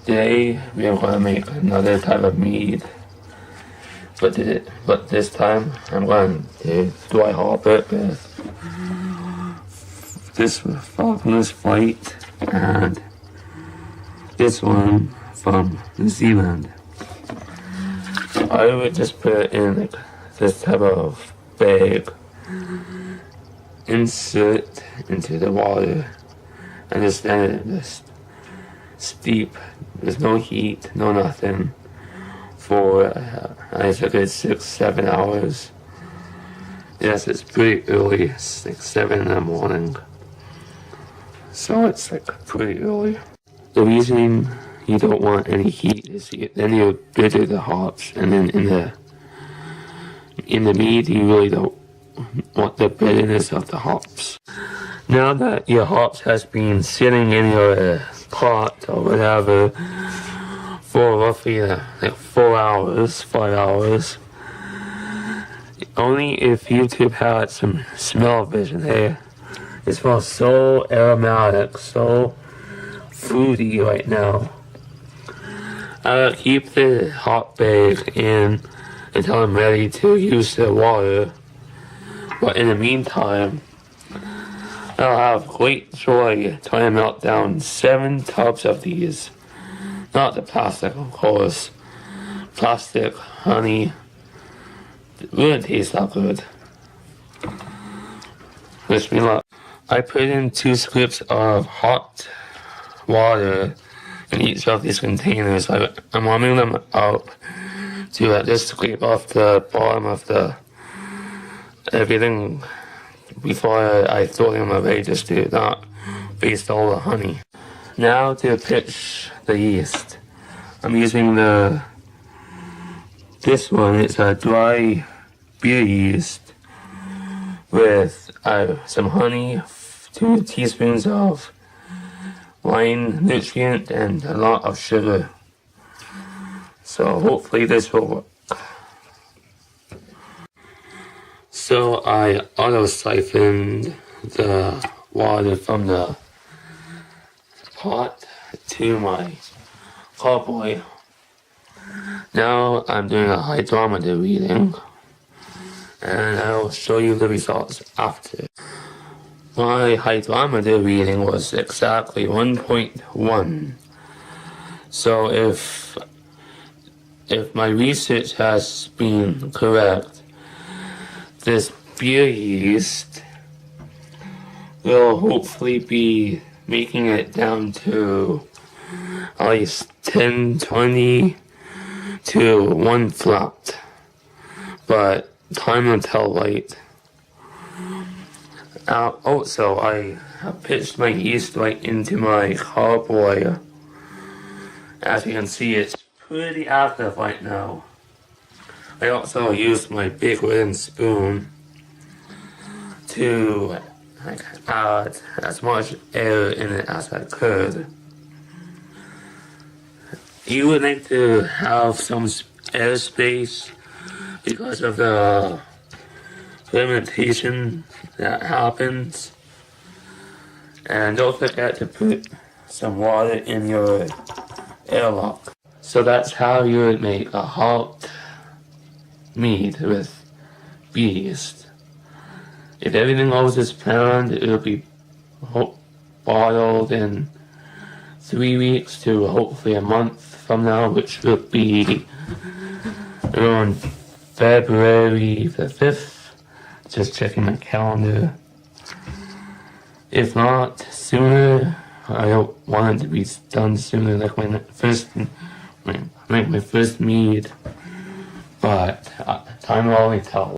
Today we are going to make another type of mead, but this time I'm going to dry hop it with this Falconers Flight and this one from New Zealand. I would just put it in like this type of bag, insert it into the water, and just let it just steep. There's no heat, no nothing, for I think it's 6-7 hours. Yes, it's pretty early. It's like 7 in the morning, so it's like pretty early. The reason you don't want any heat is then you bitter the hops, and then in the mead you really don't want the bitterness of the hops. Now that your hops has been sitting in your pot or whatever for roughly like 4 hours, 5 hours, only if YouTube had some smell vision there. It smells so aromatic, so fruity right now. I'll keep the hop bag in until I'm ready to use the water, but in the meantime, I'll have great joy trying to melt down 7 tubs of these. Not the plastic, of course. Plastic, honey, it wouldn't taste that good. Wish me luck. I put in 2 scoops of hot water in each of these containers. I'm warming them up to just scrape off the bottom of the everything before I throw them away, just to not waste all the honey. Now to pitch the yeast. I'm using this one. It's a dry beer yeast with some honey, 2 teaspoons of wine nutrient, and a lot of sugar. So hopefully this will work. So I auto-siphoned the water from the pot to my carboy. Now I'm doing a hydrometer reading, and I'll show you the results after. My hydrometer reading was exactly 1.1. So if my research has been correct, this beer yeast will hopefully be making it down to at least 10-20 to 1 flat, but time will tell right. Also, I have pitched my yeast right into my carboy. As you can see, it's pretty active right now. I also used my big wooden spoon to add as much air in it as I could. You would like to have some airspace because of the fermentation that happens. And don't forget to put some water in your airlock. So that's how you would make a hot mead with beer yeast. If everything goes as planned, it will be bottled in 3 weeks to hopefully a month from now, which will be around February the 5th. Just checking my calendar. If not sooner, I don't want it to be done sooner, like my first mead. But time will only tell.